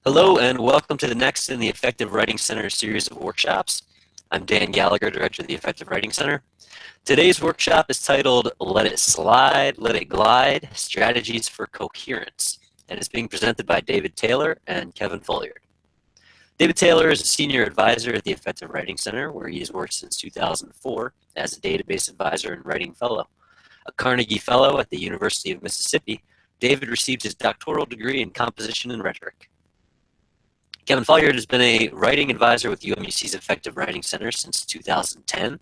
Hello and welcome to the next in the Effective Writing Center series of workshops. I'm Dan Gallagher, Director of the Effective Writing Center. Today's workshop is titled Let It Slide, Let It Glide, Strategies for Coherence, and it's being presented by David Taylor and Kevin Folliard. David Taylor is a Senior Advisor at the Effective Writing Center, where he has worked since 2004 as a Database Advisor and Writing Fellow. A Carnegie Fellow at the University of Mississippi, David received his doctoral degree in Composition and Rhetoric. Kevin Folliard has been a writing advisor with UMUC's Effective Writing Center since 2010.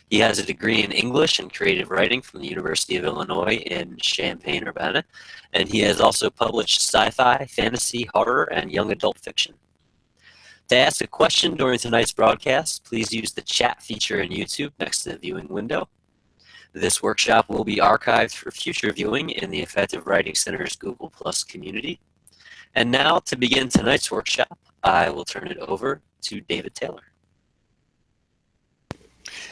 He has a degree in English and creative writing from the University of Illinois in Champaign-Urbana, and he has also published sci-fi, fantasy, horror, and young adult fiction. To ask a question during tonight's broadcast, please use the chat feature in YouTube next to the viewing window. This workshop will be archived for future viewing in the Effective Writing Center's Google Plus community. And now, to begin tonight's workshop, I will turn it over to David Taylor.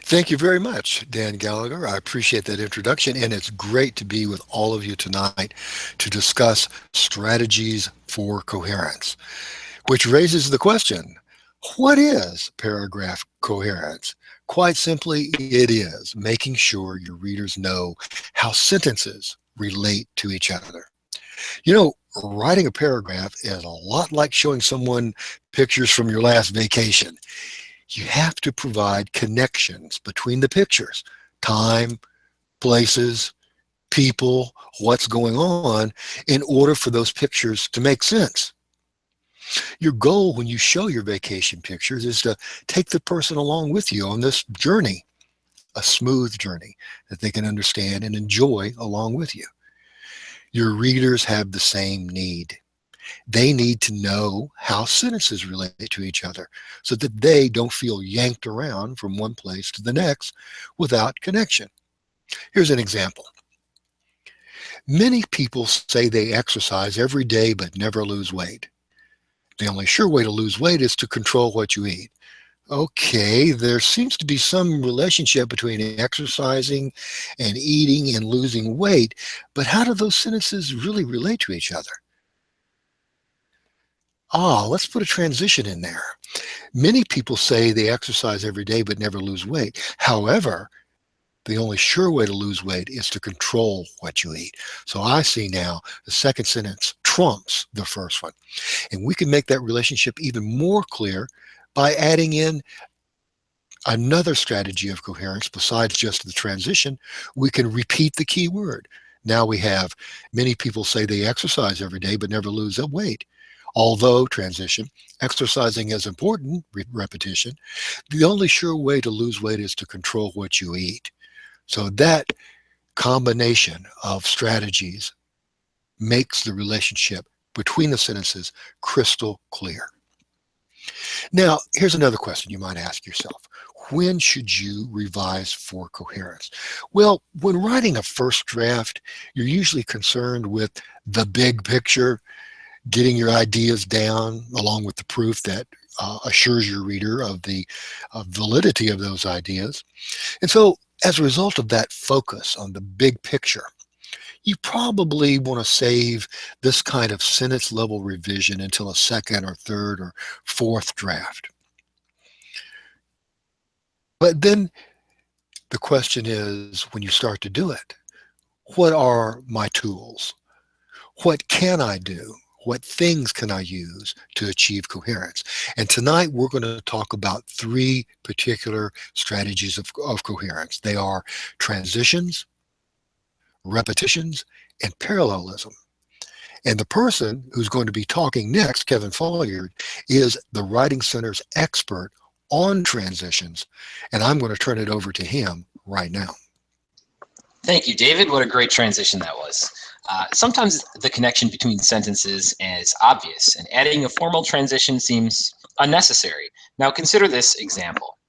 Thank you very much, Dan Gallagher. I appreciate that introduction, and it's great to be with all of you tonight to discuss strategies for coherence, which raises the question, what is paragraph coherence? Quite simply, it is making sure your readers know how sentences relate to each other. You know, writing a paragraph is a lot like showing someone pictures from your last vacation. You have to provide connections between the pictures, time, places, people, what's going on, in order for those pictures to make sense. Your goal when you show your vacation pictures is to take the person along with you on this journey, a smooth journey that they can understand and enjoy along with you. Your readers have the same need. They need to know how sentences relate to each other so that they don't feel yanked around from one place to the next without connection. Here's an example. Many people say they exercise every day but never lose weight. The only sure way to lose weight is to control what you eat. Okay, there seems to be some relationship between exercising and eating and losing weight, but how do those sentences really relate to each other? Let's put a transition in there. Many people say they exercise every day but never lose weight. However, the only sure way to lose weight is to control what you eat. So I see now the second sentence trumps the first one. And we can make that relationship even more clear by adding in another strategy of coherence besides just the transition. We can repeat the key word. Now we have many people say they exercise every day but never lose weight. Although, transition, exercising is important, repetition, the only sure way to lose weight is to control what you eat. So that combination of strategies makes the relationship between the sentences crystal clear. Now, here's another question you might ask yourself. When should you revise for coherence? Well, when writing a first draft, you're usually concerned with the big picture, getting your ideas down along with the proof that assures your reader of the validity of those ideas. And so as a result of that focus on the big picture, you probably want to save this kind of sentence level revision until a second or third or fourth draft. But then the question is, when you start to do it, what are my tools? What can I do? What things can I use to achieve coherence? And tonight we're going to talk about three particular strategies of coherence. They are transitions, repetitions, and parallelism. And the person who's going to be talking next, Kevin Folliard, is the Writing Center's expert on transitions, and I'm going to turn it over to him right now. Thank you, David. What a great transition that was. Sometimes the connection between sentences is obvious, and adding a formal transition seems unnecessary. Now consider this example.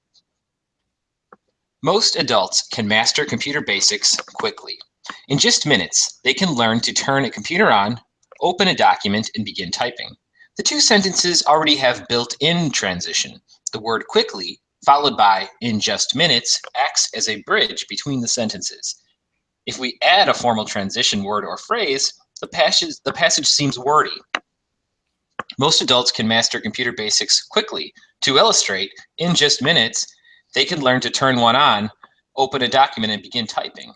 Most adults can master computer basics quickly. In just minutes, they can learn to turn a computer on, open a document, and begin typing. The two sentences already have built-in transition. The word quickly, followed by in just minutes, acts as a bridge between the sentences. If we add a formal transition word or phrase, the passage seems wordy. Most adults can master computer basics quickly. To illustrate, in just minutes, they can learn to turn one on, open a document, and begin typing.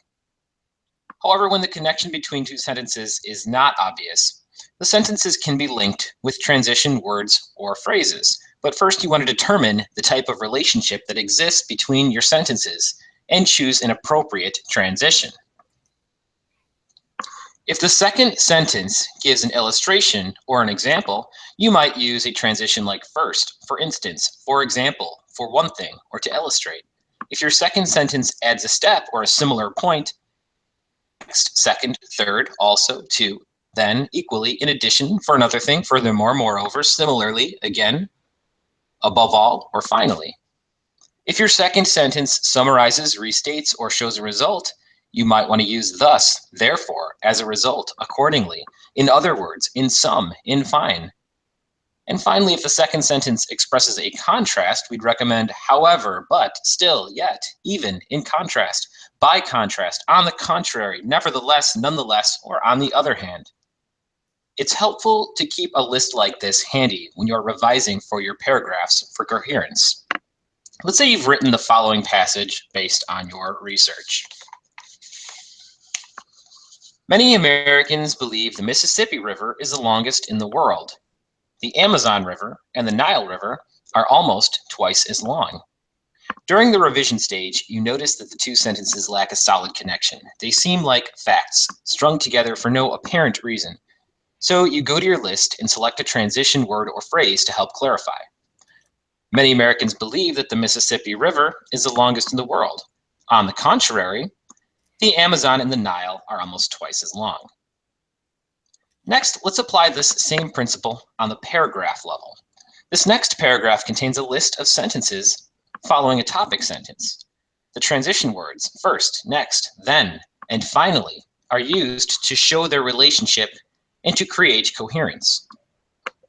However, when the connection between two sentences is not obvious, the sentences can be linked with transition words or phrases. But first, you want to determine the type of relationship that exists between your sentences and choose an appropriate transition. If the second sentence gives an illustration or an example, you might use a transition like first, for instance, for example, for one thing, or to illustrate. If your second sentence adds a step or a similar point, next, second, third, also, to, then, equally, in addition, for another thing, furthermore, moreover, similarly, again, above all, or finally. If your second sentence summarizes, restates, or shows a result, you might want to use thus, therefore, as a result, accordingly. In other words, in sum, in fine. And finally, if the second sentence expresses a contrast, we'd recommend however, but, still, yet, even, in contrast, by contrast, on the contrary, nevertheless, nonetheless, or on the other hand. It's helpful to keep a list like this handy when you're revising for your paragraphs for coherence. Let's say you've written the following passage based on your research. Many Americans believe the Mississippi River is the longest in the world. The Amazon River and the Nile River are almost twice as long. During the revision stage, you notice that the two sentences lack a solid connection. They seem like facts, strung together for no apparent reason. So you go to your list and select a transition word or phrase to help clarify. Many Americans believe that the Mississippi River is the longest in the world. On the contrary, the Amazon and the Nile are almost twice as long. Next, let's apply this same principle on the paragraph level. This next paragraph contains a list of sentences following a topic sentence. The transition words first, next, then, and finally are used to show their relationship and to create coherence.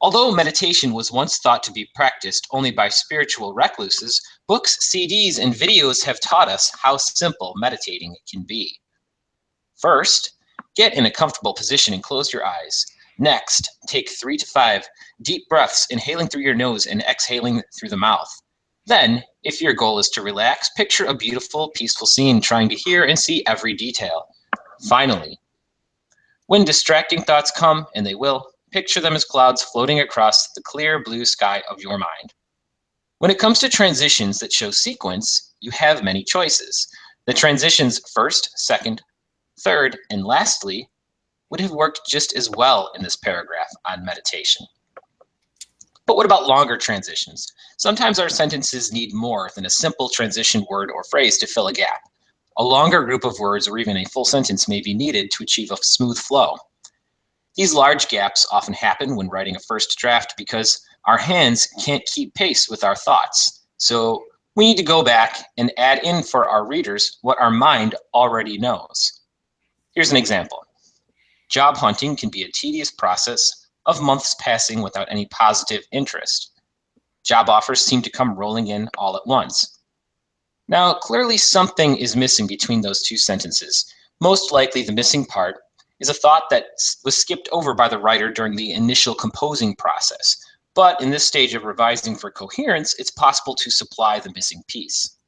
Although meditation was once thought to be practiced only by spiritual recluses, books, CDs, and videos have taught us how simple meditating can be. First, get in a comfortable position and close your eyes. Next, take 3 to 5 deep breaths, inhaling through your nose and exhaling through the mouth. Then, if your goal is to relax, picture a beautiful, peaceful scene, trying to hear and see every detail. Finally, when distracting thoughts come, and they will, picture them as clouds floating across the clear blue sky of your mind. When it comes to transitions that show sequence, you have many choices. The transitions first, second, third, and lastly would have worked just as well in this paragraph on meditation. But what about longer transitions? Sometimes our sentences need more than a simple transition word or phrase to fill a gap. A longer group of words or even a full sentence may be needed to achieve a smooth flow. These large gaps often happen when writing a first draft because our hands can't keep pace with our thoughts. So we need to go back and add in for our readers what our mind already knows. Here's an example. Job hunting can be a tedious process of months passing without any positive interest. Job offers seem to come rolling in all at once. Now, clearly something is missing between those two sentences. Most likely the missing part is a thought that was skipped over by the writer during the initial composing process. But in this stage of revising for coherence, it's possible to supply the missing piece.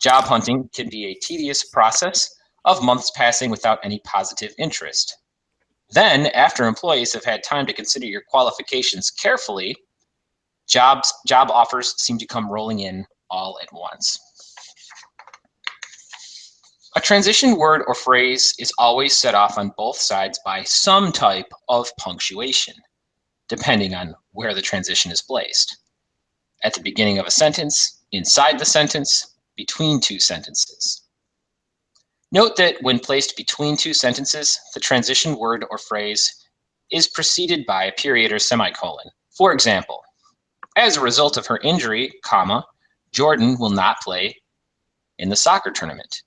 Job hunting can be a tedious process of months passing without any positive interest. Then, after employees have had time to consider your qualifications carefully, job offers seem to come rolling in all at once. A transition word or phrase is always set off on both sides by some type of punctuation, depending on where the transition is placed. At the beginning of a sentence, inside the sentence, between two sentences. Note that when placed between two sentences, the transition word or phrase is preceded by a period or semicolon. For example, as a result of her injury, comma, Jordan will not play in the soccer tournament.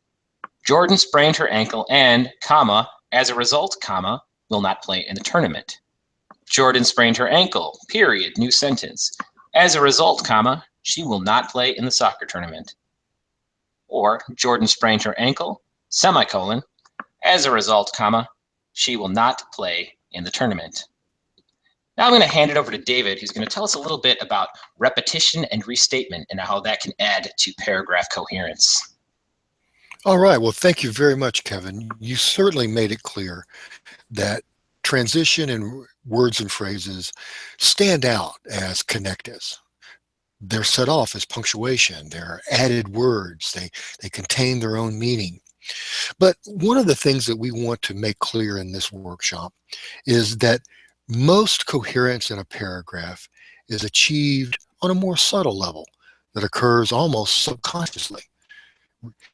Jordan sprained her ankle and, comma, as a result, comma, will not play in the tournament. Jordan sprained her ankle, period, new sentence. As a result, comma, she will not play in the soccer tournament. Or Jordan sprained her ankle, semicolon, as a result, comma, she will not play in the tournament. Now I'm going to hand it over to David, who's going to tell us a little bit about repetition and restatement and how that can add to paragraph coherence. All right. Well, thank you very much, Kevin. You certainly made it clear that transition and words and phrases stand out as connectives. They're set off as punctuation. They're added words. They contain their own meaning. But one of the things that we want to make clear in this workshop is that most coherence in a paragraph is achieved on a more subtle level that occurs almost subconsciously.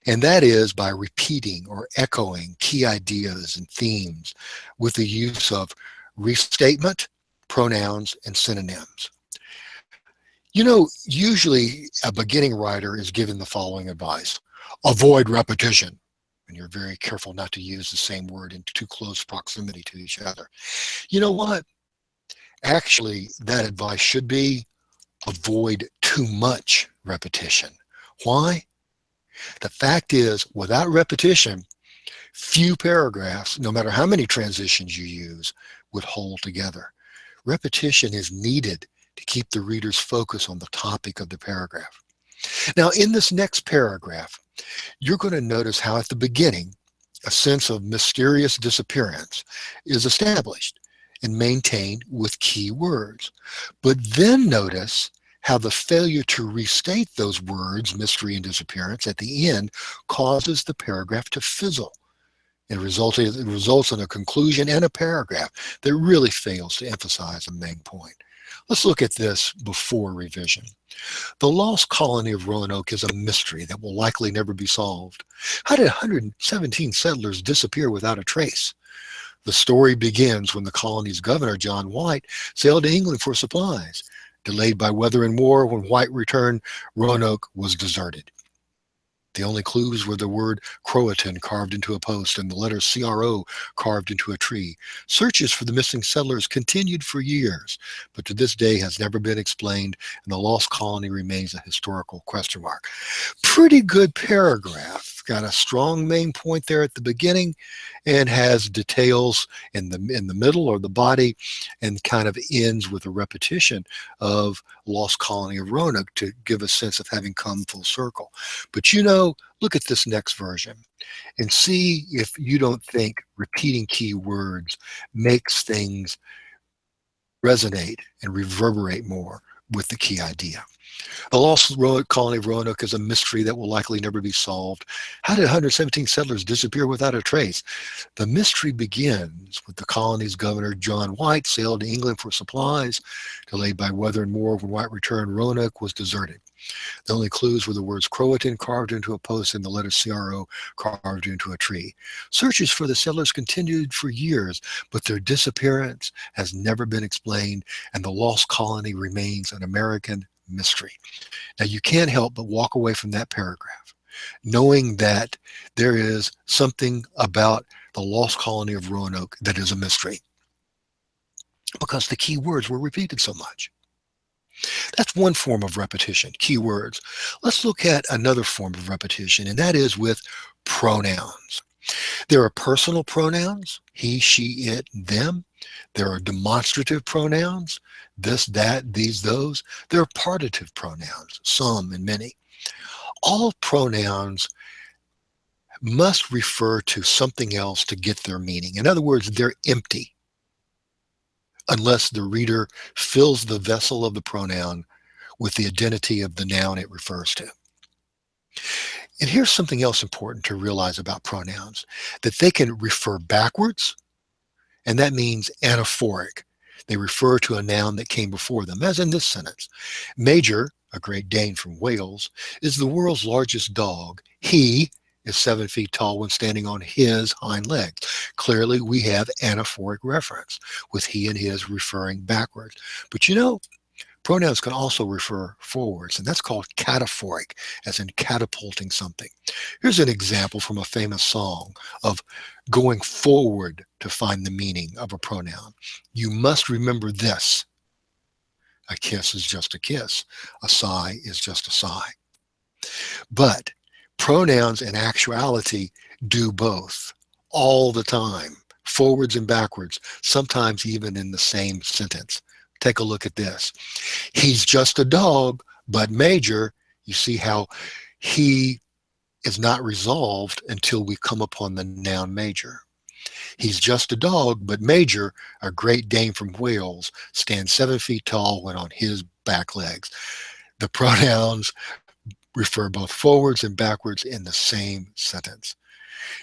And that is by repeating or echoing key ideas and themes with the use of restatement, pronouns, and synonyms. You know, usually a beginning writer is given the following advice: avoid repetition. And you're very careful not to use the same word in too close proximity to each other. You know what? Actually, that advice should be avoid too much repetition. Why? The fact is, without repetition, few paragraphs, no matter how many transitions you use, would hold together. Repetition is needed to keep the reader's focus on the topic of the paragraph. Now, in this next paragraph, you're going to notice how at the beginning, a sense of mysterious disappearance is established and maintained with key words. But then notice how the failure to restate those words, mystery and disappearance, at the end causes the paragraph to fizzle. It results in a conclusion and a paragraph that really fails to emphasize a main point. Let's look at this before revision. The lost colony of Roanoke is a mystery that will likely never be solved. How did 117 settlers disappear without a trace? The story begins when the colony's governor, John White, sailed to England for supplies. Delayed by weather and war, when White returned, Roanoke was deserted. The only clues were the word Croatan carved into a post and the letter CRO carved into a tree. Searches for the missing settlers continued for years, but to this day has never been explained, and the lost colony remains a historical question mark. Pretty good paragraph. Got a strong main point there at the beginning and has details in the middle or the body, and kind of ends with a repetition of lost colony of Roanoke to give a sense of having come full circle. But you know, look at this next version and see if you don't think repeating key words makes things resonate and reverberate more with the key idea. The lost colony of Roanoke is a mystery that will likely never be solved. How did 117 settlers disappear without a trace? The mystery begins with the colony's governor, John White, sailed to England for supplies. Delayed by weather and war, when White returned, Roanoke was deserted. The only clues were the words Croatan carved into a post and the letter CRO carved into a tree. Searches for the settlers continued for years, but their disappearance has never been explained, and the lost colony remains an American mystery. Now, you can't help but walk away from that paragraph knowing that there is something about the lost colony of Roanoke that is a mystery, because the key words were repeated so much. That's one form of repetition, key words. Let's look at another form of repetition, and that is with pronouns. There are personal pronouns, he, she, it, them. There are demonstrative pronouns, this, that, these, those. There are partitive pronouns, some and many. All pronouns must refer to something else to get their meaning. In other words, they're empty unless the reader fills the vessel of the pronoun with the identity of the noun it refers to. And here's something else important to realize about pronouns, that they can refer backwards, and that means anaphoric. They refer to a noun that came before them, as in this sentence. Major, a Great Dane from Wales, is the world's largest dog. He is 7 feet tall when standing on his hind legs. Clearly, we have anaphoric reference, with he and his referring backwards. But you know, pronouns can also refer forwards, and that's called cataphoric, as in catapulting something. Here's an example from a famous song of going forward to find the meaning of a pronoun. You must remember this. A kiss is just a kiss. A sigh is just a sigh. But pronouns in actuality do both all the time, forwards and backwards, sometimes even in the same sentence. Take a look at this. He's just a dog, but Major, you see how he is not resolved until we come upon the noun major. He's just a dog, but Major, a Great Dane from Wales, stands 7 feet tall when on his back legs. The pronouns refer both forwards and backwards in the same sentence.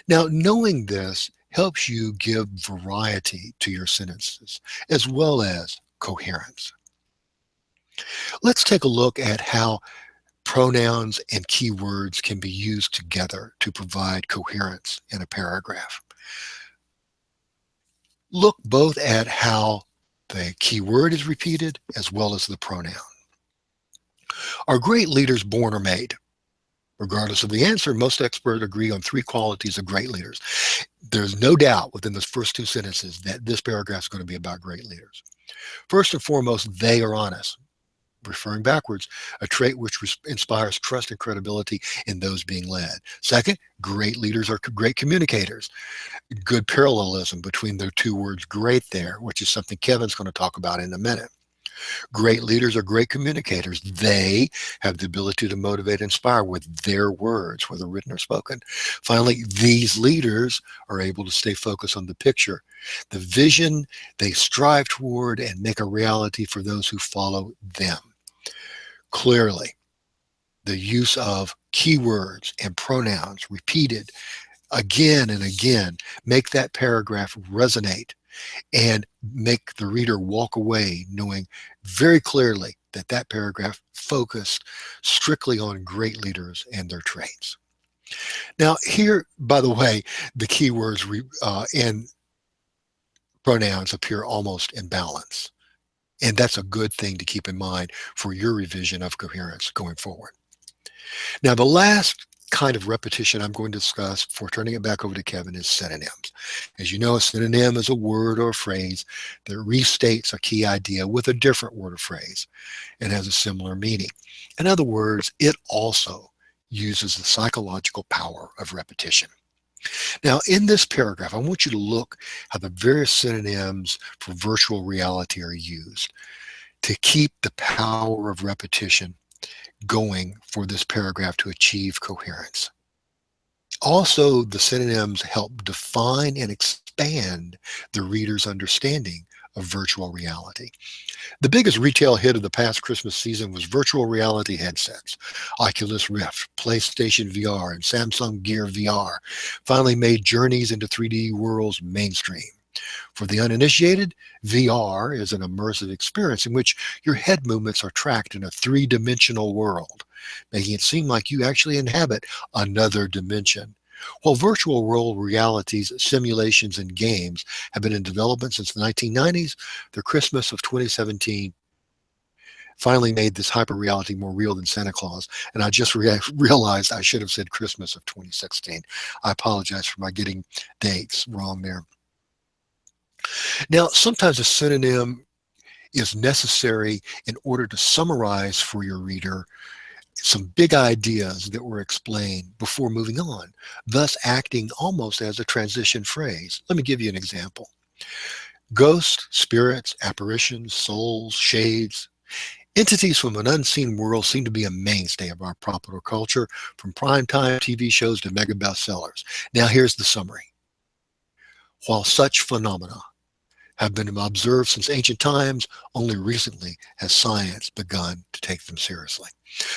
Now, knowing this helps you give variety to your sentences, as well as coherence. Let's take a look at how pronouns and keywords can be used together to provide coherence in a paragraph. Look both at how the keyword is repeated as well as the pronoun. Are great leaders born or made? Regardless of the answer, most experts agree on 3 qualities of great leaders. There's no doubt within the first 2 sentences that this paragraph is going to be about great leaders. First and foremost, they are honest. Referring backwards, a trait which inspires trust and credibility in those being led. Second, great leaders are great communicators. Good parallelism between the 2 words great there, which is something Kevin's going to talk about in a minute. Great leaders are great communicators. They have the ability to motivate and inspire with their words, whether written or spoken. Finally, these leaders are able to stay focused on the picture, the vision they strive toward, and make a reality for those who follow them. Clearly, the use of keywords and pronouns repeated again and again make that paragraph resonate and make the reader walk away knowing very clearly that that paragraph focused strictly on great leaders and their traits. Now here, by the way, the keywords and pronouns appear almost in balance. And that's a good thing to keep in mind for your revision of coherence going forward. Now, the last kind of repetition I'm going to discuss before turning it back over to Kevin is synonyms. As you know, a synonym is a word or a phrase that restates a key idea with a different word or phrase and has a similar meaning. In other words, it also uses the psychological power of repetition. Now, in this paragraph, I want you to look how the various synonyms for virtual reality are used to keep the power of repetition going for this paragraph to achieve coherence. Also, the synonyms help define and expand the reader's understanding of virtual reality. The biggest retail hit of the past Christmas season was virtual reality headsets. Oculus Rift, PlayStation VR, and Samsung Gear VR finally made journeys into 3D worlds mainstream. For the uninitiated, VR is an immersive experience in which your head movements are tracked in a 3-dimensional world, making it seem like you actually inhabit another dimension. While virtual world realities, simulations, and games have been in development since the 1990s, the Christmas of 2017 finally made this hyper reality more real than Santa Claus. And I just realized I should have said Christmas of 2016. I apologize for my getting dates wrong there. Now, sometimes a synonym is necessary in order to summarize for your reader some big ideas that were explained before moving on, thus acting almost as a transition phrase. Let me give you an example. Ghosts, spirits, apparitions, souls, shades, entities from an unseen world seem to be a mainstay of our popular culture, from primetime TV shows to mega bestsellers. Now here's the summary. While such phenomena have been observed since ancient times, only recently has science begun to take them seriously.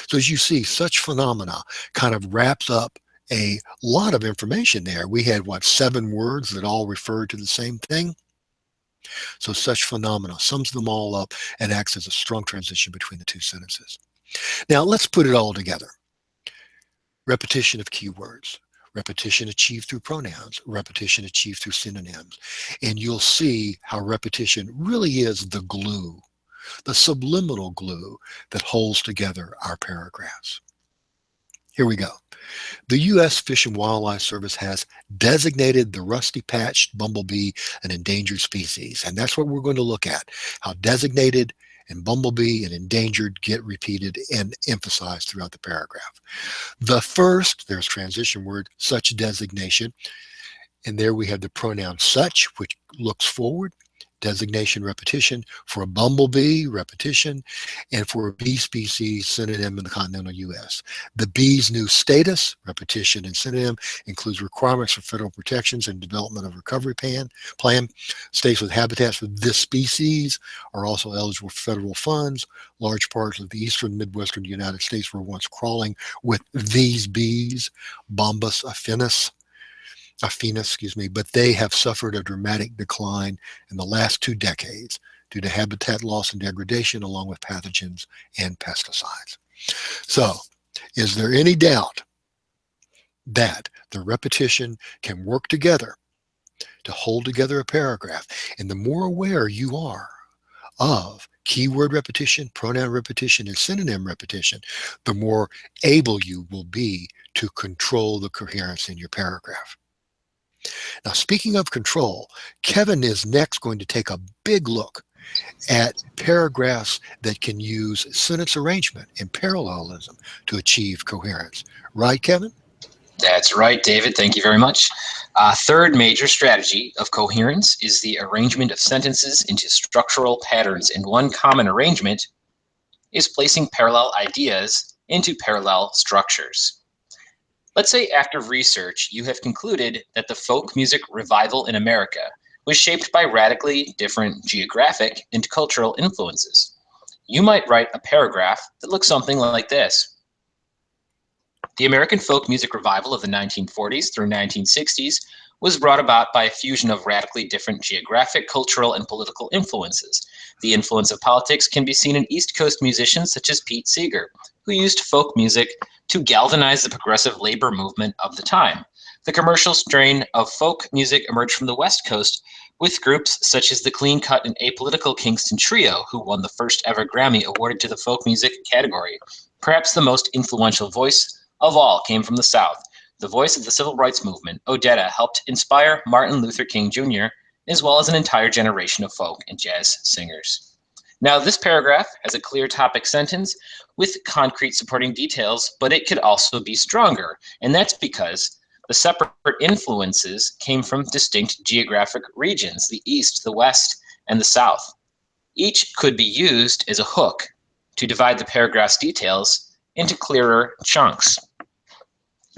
So as you see, such phenomena kind of wraps up a lot of information there. We had, 7 words that all referred to the same thing? So such phenomena sums them all up and acts as a strong transition between the 2 sentences. Now let's put it all together. Repetition of keywords. Repetition achieved through pronouns, repetition achieved through synonyms. And you'll see how repetition really is the glue, the subliminal glue that holds together our paragraphs. Here we go. The U.S. Fish and Wildlife Service has designated the rusty-patched bumblebee an endangered species. And that's what we're going to look at, how designated and bumblebee and endangered get repeated and emphasized throughout the paragraph. The first, there's transition word, such designation. And there we have the pronoun such, which looks forward, designation repetition, for a bumblebee repetition, and for a bee species synonym in the continental U.S. The bee's new status, repetition and synonym, includes requirements for federal protections and development of recovery plan. States with habitats for this species are also eligible for federal funds. Large parts of the eastern Midwestern United States were once crawling with these bees, Bombus affinis, but they have suffered a dramatic decline in the last 2 decades due to habitat loss and degradation, along with pathogens and pesticides. So, is there any doubt that the repetition can work together to hold together a paragraph? And the more aware you are of keyword repetition, pronoun repetition, and synonym repetition, the more able you will be to control the coherence in your paragraph. Now, speaking of control, Kevin is next going to take a big look at paragraphs that can use sentence arrangement and parallelism to achieve coherence. Right, Kevin? That's right, David. Thank you very much. Third major strategy of coherence is the arrangement of sentences into structural patterns. And one common arrangement is placing parallel ideas into parallel structures. Let's say after research, you have concluded that the folk music revival in America was shaped by radically different geographic and cultural influences. You might write a paragraph that looks something like this. The American folk music revival of the 1940s through 1960s was brought about by a fusion of radically different geographic, cultural, and political influences. The influence of politics can be seen in East Coast musicians such as Pete Seeger, who used folk music to galvanize the progressive labor movement of the time. The commercial strain of folk music emerged from the West Coast with groups such as the clean-cut and apolitical Kingston Trio, who won the first ever Grammy awarded to the folk music category. Perhaps the most influential voice of all came from the South. The voice of the civil rights movement, Odetta, helped inspire Martin Luther King Jr., as well as an entire generation of folk and jazz singers. Now, this paragraph has a clear topic sentence with concrete supporting details, but it could also be stronger, and that's because the separate influences came from distinct geographic regions, the East, the West, and the South. Each could be used as a hook to divide the paragraph's details into clearer chunks.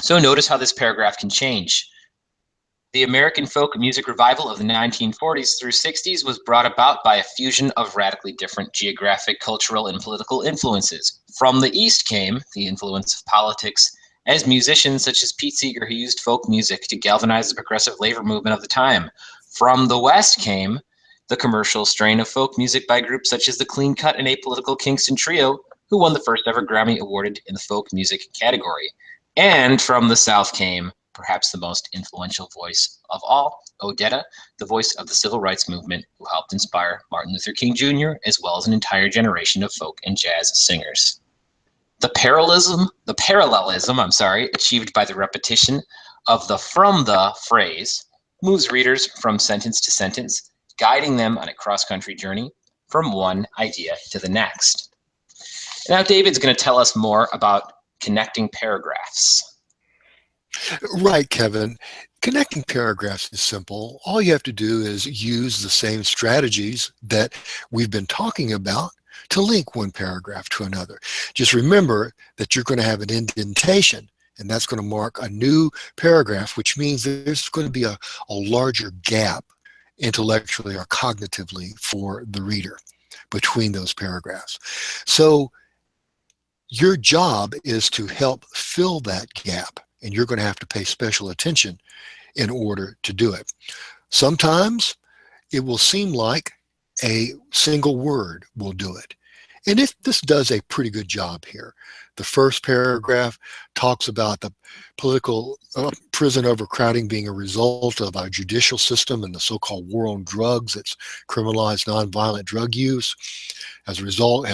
So notice how this paragraph can change. The American folk music revival of the 1940s through 60s was brought about by a fusion of radically different geographic, cultural, and political influences. From the East came the influence of politics, as musicians such as Pete Seeger, who used folk music to galvanize the progressive labor movement of the time. From the West came the commercial strain of folk music by groups such as the clean-cut and apolitical Kingston Trio, who won the first ever Grammy awarded in the folk music category. And from the South came perhaps the most influential voice of all, Odetta, the voice of the civil rights movement, who helped inspire Martin Luther King Jr., as well as an entire generation of folk and jazz singers. The parallelism achieved by the repetition of the from the phrase moves readers from sentence to sentence, guiding them on a cross-country journey from one idea to the next. Now, David's going to tell us more about connecting paragraphs. Right, Kevin. Connecting paragraphs is simple. All you have to do is use the same strategies that we've been talking about to link one paragraph to another. Just remember that you're going to have an indentation, and that's going to mark a new paragraph, which means there's going to be a larger gap intellectually or cognitively for the reader between those paragraphs. So your job is to help fill that gap, and you're going to have to pay special attention in order to do it. Sometimes it will seem like a single word will do it. And if this does a pretty good job here. The first paragraph talks about the political prison overcrowding being a result of our judicial system and the so-called war on drugs that's criminalized nonviolent drug use. As a result,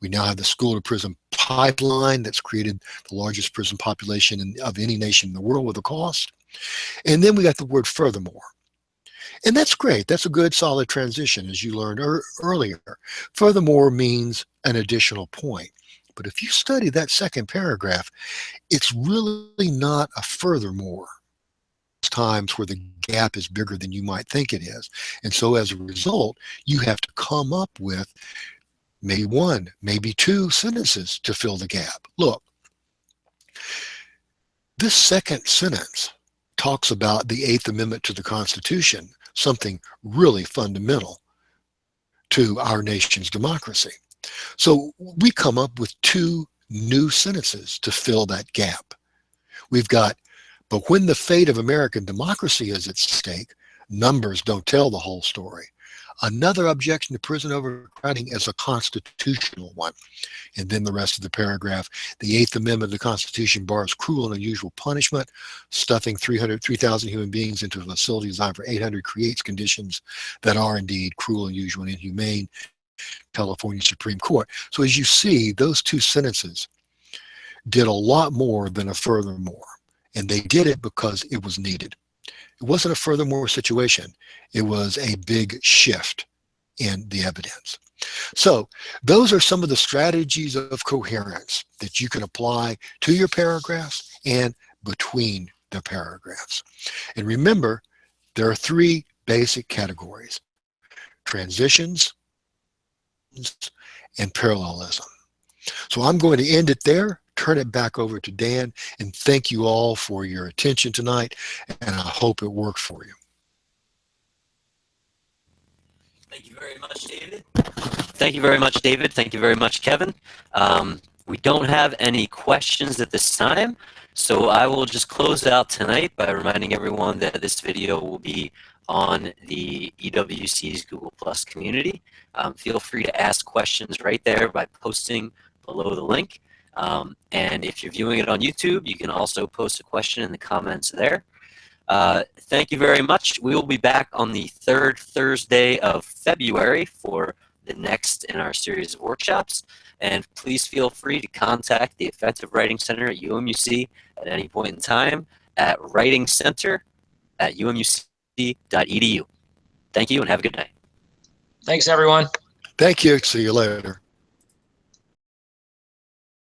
we now have the school-to-prison pipeline that's created the largest prison population of any nation in the world with a cost. And then we got the word furthermore. And that's great. That's a good, solid transition, as you learned earlier. Furthermore means an additional point. But if you study that second paragraph, it's really not a furthermore. times where the gap is bigger than you might think it is. And so as a result, you have to come up with maybe one, maybe two sentences to fill the gap. Look, this second sentence talks about the Eighth Amendment to the Constitution, something really fundamental to our nation's democracy. So we come up with two new sentences to fill that gap. We've got, but when the fate of American democracy is at stake, numbers don't tell the whole story. Another objection to prison overcrowding is a constitutional one. And then the rest of the paragraph, the Eighth Amendment of the Constitution bars cruel and unusual punishment. Stuffing 3,000 human beings into a facility designed for 800 creates conditions that are indeed cruel, unusual, and inhumane. California Supreme Court. So as you see, those two sentences did a lot more than a furthermore. And they did it because it was needed. It wasn't a furthermore situation. It was a big shift in the evidence. So those are some of the strategies of coherence that you can apply to your paragraphs and between the paragraphs. And remember, there are three basic categories: transitions and parallelism. So I'm going to end it there, turn it back over to Dan, and thank you all for your attention tonight, and I hope it worked for you. Thank you very much, David. Thank you very much, David. Thank you very much, Kevin. We don't have any questions at this time, so I will just close out tonight by reminding everyone that this video will be on the EWC's Google Plus community. Feel free to ask questions right there by posting below the link. And if you're viewing it on YouTube, you can also post a question in the comments there. Thank you very much. We will be back on the third Thursday of February for the next in our series of workshops. And please feel free to contact the Effective Writing Center at UMUC at any point in time at writingcenter@umUC.edu. Thank you and have a good night. Thanks, everyone. Thank you. See you later.